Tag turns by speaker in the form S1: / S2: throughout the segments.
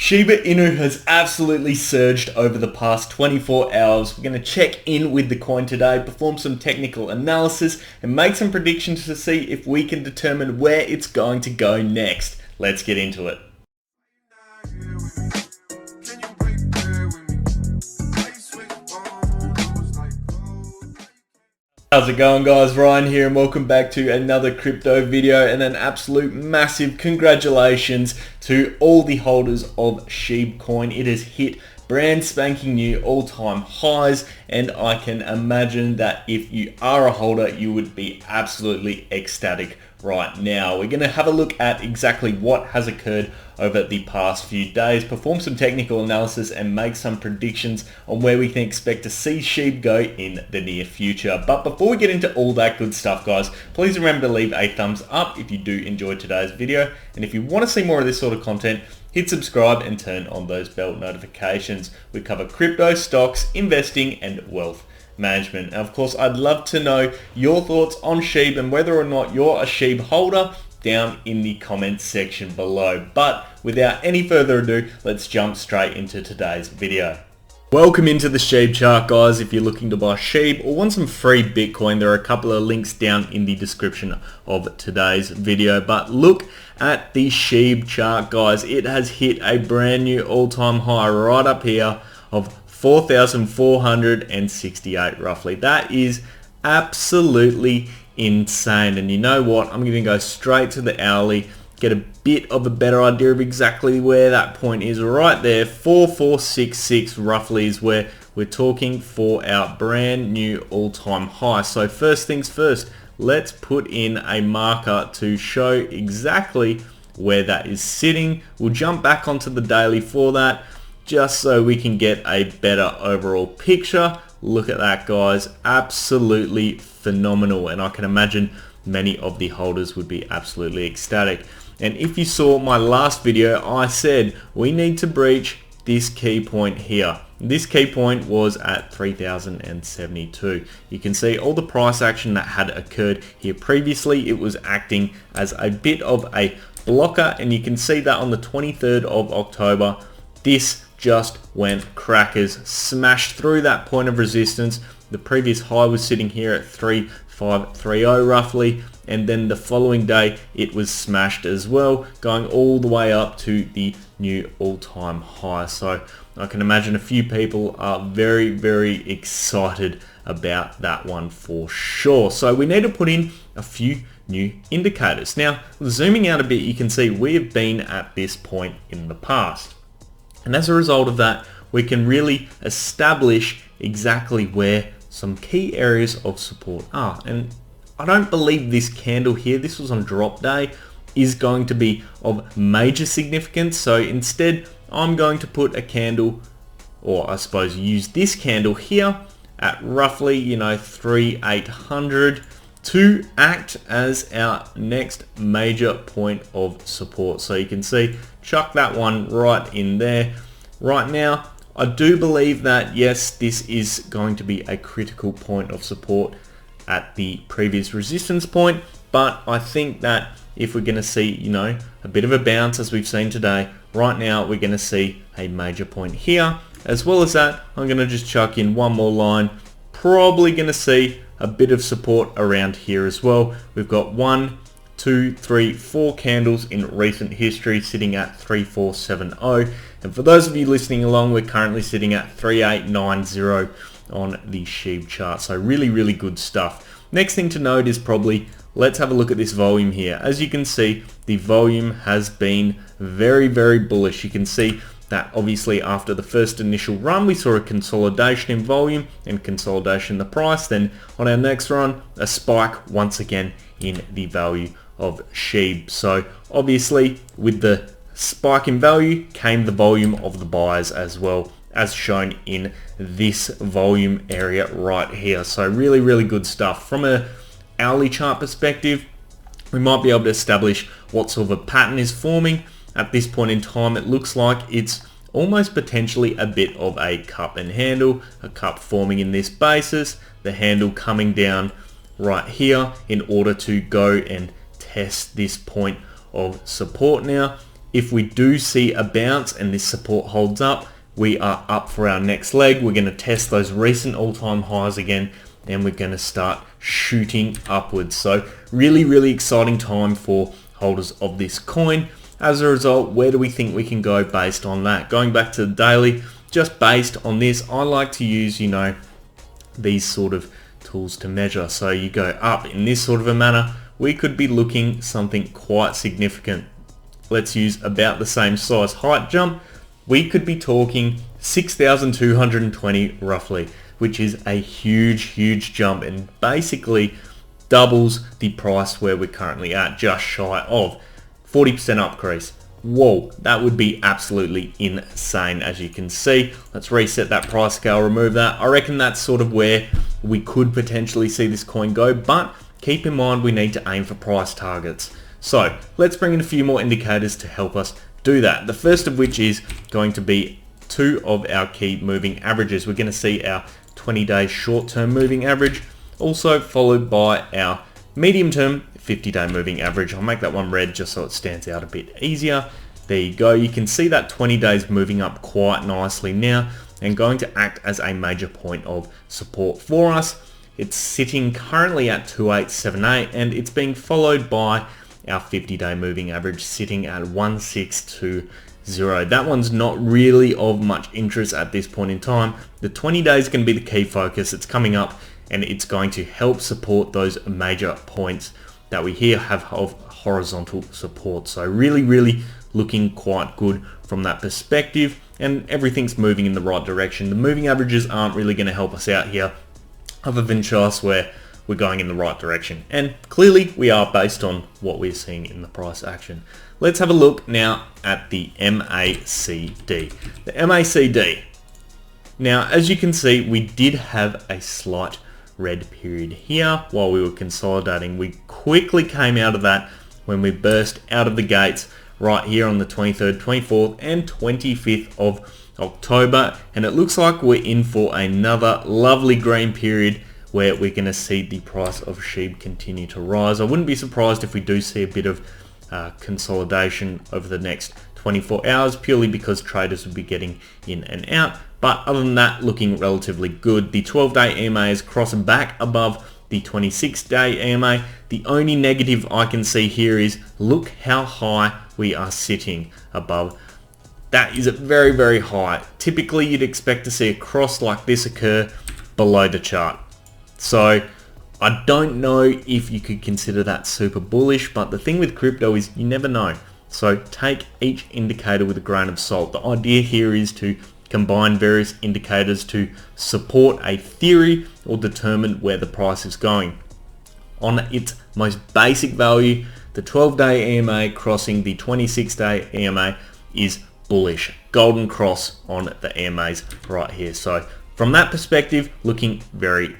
S1: Shiba Inu has absolutely surged over the past 24 hours. We're going to check in with the coin today, perform some technical analysis, and make some predictions to see if we can determine where it's going to go next. Let's get into it. How's it going, guys? Ryan here and welcome back to another crypto video, and an absolute massive congratulations to all the holders of SHIB Coin. It has hit brand spanking new all-time highs, and I can imagine that if you are a holder you would be absolutely ecstatic right now. We're going to have a look at exactly what has occurred over the past few days, perform some technical analysis and make some predictions on where we can expect to see SHIB go in the near future. But before we get into all that good stuff, guys, please remember to leave a thumbs up if you do enjoy today's video, and if you want to see more of this sort of content, hit subscribe and turn on those bell notifications. We cover crypto, stocks, investing and wealth management. And of course, I'd love to know your thoughts on SHIB and whether or not you're a SHIB holder down in the comments section below. But without any further ado, let's jump straight into today's video. Welcome into the SHIB chart, guys. If you're looking to buy SHIB or want some free Bitcoin, there are a couple of links down in the description of today's video. But look at the SHIB chart, guys. It has hit a brand new all-time high right up here of 4,468 roughly. That is absolutely insane. And you know what? I'm going to go straight to the hourly, get a bit of a better idea of exactly where that point is. Right there, 4466 roughly is where we're talking for our brand new all-time high. So first things first, let's put in a marker to show exactly where that is sitting. We'll jump back onto the daily for that, just so we can get a better overall picture. Look at that, guys. Absolutely phenomenal. And I can imagine many of the holders would be absolutely ecstatic. And if you saw my last video, I said we need to breach this key point here. This key point was at 3,072. You can see all the price action that had occurred here previously. It was acting as a bit of a blocker, and you can see that on the 23rd of October, this just went crackers, smashed through that point of resistance. The previous high was sitting here at 3,530 roughly, and then the following day it was smashed as well, going all the way up to the new all-time high. So I can imagine a few people are very, very excited about that one for sure. So we need to put in a few new indicators. Now, zooming out a bit, you can see we have been at this point in the past. And as a result of that, we can really establish exactly where some key areas of support are. And I don't believe this candle here, this was on drop day, is going to be of major significance. So instead, I'm going to put a candle, or I suppose use this candle here at roughly, 3,800 to act as our next major point of support. So you can see, chuck that one right in there. Right now, I do believe that yes, this is going to be a critical point of support at the previous resistance point, but I think that if we're going to see, a bit of a bounce as we've seen today, right now we're going to see a major point here. As well as that, I'm going to just chuck in one more line, probably going to see a bit of support around here as well. We've got 1, 2, 3, 4 candles in recent history sitting at 3,470, and for those of you listening along, we're currently sitting at 3,890 on the SHIB chart. So really, really good stuff. Next thing to note is probably, let's have a look at this volume here. As you can see, the volume has been very, very bullish. You can see that obviously after the first initial run, we saw a consolidation in volume and consolidation in the price. Then on our next run, a spike once again in the value of SHIB. So obviously with the spike in value came the volume of the buyers as well, as shown in this volume area right here. So really, really good stuff. From a hourly chart perspective, we might be able to establish what sort of a pattern is forming. At this point in time, it looks like it's almost potentially a bit of a cup and handle, a cup forming in this basis, the handle coming down right here in order to go and test this point of support. Now, If we do see a bounce and this support holds up, we are up for our next leg. We're going to test those recent all-time highs again, and we're going to start shooting upwards. So really exciting time for holders of this coin. As a result, where do we think we can go based on that? Going back to the daily, just based on this, I like to use, these sort of tools to measure. So you go up in this sort of a manner, we could be looking something quite significant. Let's use about the same size height jump. We could be talking 6,220 roughly, which is a huge jump and basically doubles the price where we're currently at, just shy of 40% increase. Whoa, that would be absolutely insane. As you can see, let's reset that price scale, remove that. I reckon that's sort of where we could potentially see this coin go, but keep in mind we need to aim for price targets. So let's bring in a few more indicators to help us do that. The first of which is going to be two of our key moving averages. We're going to see our 20-day short-term moving average, also followed by our medium-term 50-day moving average. I'll make that one red just so it stands out a bit easier. There you go. You can see that 20 days moving up quite nicely now and going to act as a major point of support for us. It's sitting currently at 2878 and it's being followed by our 50-day moving average sitting at 1620. That one's not really of much interest at this point in time. The 20 days is going to be the key focus. It's coming up and it's going to help support those major points that we here have of horizontal support. So really looking quite good from that perspective, and everything's moving in the right direction. The moving averages aren't really going to help us out here, other than just where we're going in the right direction. And clearly we are based on what we're seeing in the price action. Let's have a look now at the MACD. The MACD. Now, as you can see, we did have a slight red period here while we were consolidating. We quickly came out of that when we burst out of the gates right here on the 23rd, 24th and 25th of October, and it looks like we're in for another lovely green period where we're going to see the price of SHIB continue to rise. I wouldn't be surprised if we do see a bit of consolidation over the next 24 hours, purely because traders will be getting in and out. But other than that, looking relatively good. The 12-day EMA is crossing back above the 26-day EMA. The only negative I can see here is look how high we are sitting above. That is very high. Typically, you'd expect to see a cross like this occur below the chart. So I don't know if you could consider that super bullish, but the thing with crypto is you never know. So take each indicator with a grain of salt. The idea here is to combine various indicators to support a theory or determine where the price is going. On its most basic value, the 12-day EMA crossing the 26-day EMA is bullish. Golden cross on the EMAs right here. So from that perspective, looking very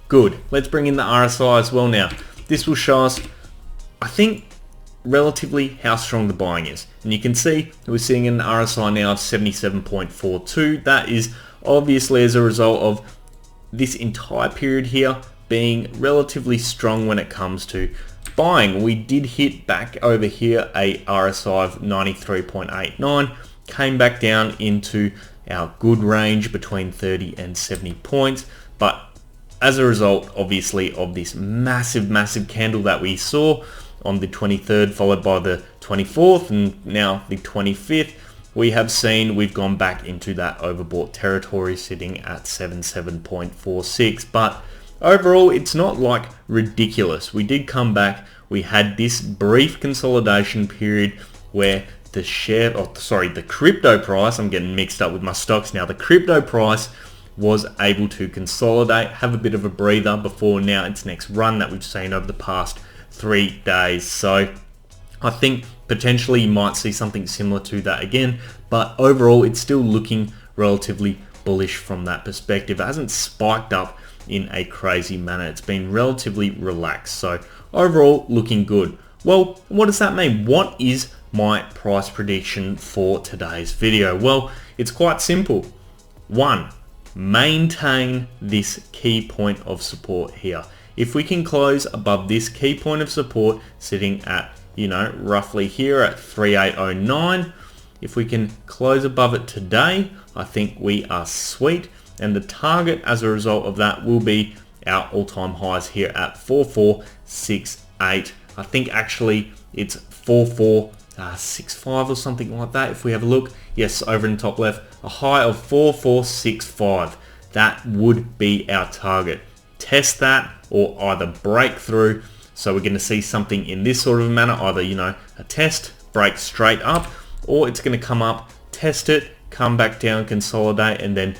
S1: good. Let's bring in the RSI as well now. This will show us, I think, relatively how strong the buying is. And you can see we're seeing an RSI now of 77.42. That is obviously as a result of this entire period here being relatively strong when it comes to buying. We did hit back over here a RSI of 93.89, came back down into our good range between 30 and 70 points, but as a result obviously of this massive candle that we saw on the 23rd, followed by the 24th and now the 25th, we've gone back into that overbought territory sitting at 77.46. But overall, it's not like ridiculous. We did come back. We had this brief consolidation period where the crypto price, I'm getting mixed up with my stocks now, the crypto price was able to consolidate, have a bit of a breather before now its next run that we've seen over the past 3 days. So I think potentially you might see something similar to that again, but overall it's still looking relatively bullish from that perspective. It hasn't spiked up in a crazy manner. It's been relatively relaxed. So overall looking good. Well, what does that mean? What is my price prediction for today's video? Well, it's quite simple. 1, maintain this key point of support here. If we can close above this key point of support sitting at you know, roughly here at 3809. If we can close above it today, I think we are sweet. And the target as a result of that will be our all-time highs here at 4468. I think actually it's 4465 or something like that. If we have a look, yes, over in the top left, a high of 4465. That would be our target. Test that or either break through. So we're going to see something in this sort of manner, either, you know, a test, break straight up, or it's going to come up, test it, come back down, consolidate, and then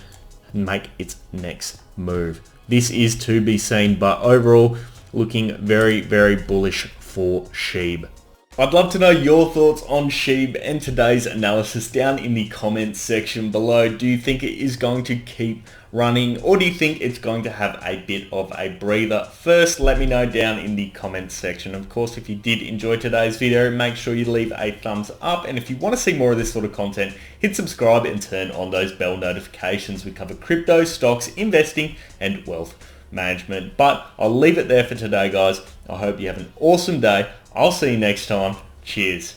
S1: make its next move. This is to be seen, but overall looking very, very bullish for SHIB. I'd love to know your thoughts on SHIB and today's analysis down in the comments section below. Do you think it is going to keep running, or do you think it's going to have a bit of a breather? First, let me know down in the comments section. Of course, if you did enjoy today's video, make sure you leave a thumbs up. And if you want to see more of this sort of content, hit subscribe and turn on those bell notifications. We cover crypto, stocks, investing, and wealth management. But I'll leave it there for today, guys. I hope you have an awesome day. I'll see you next time. Cheers.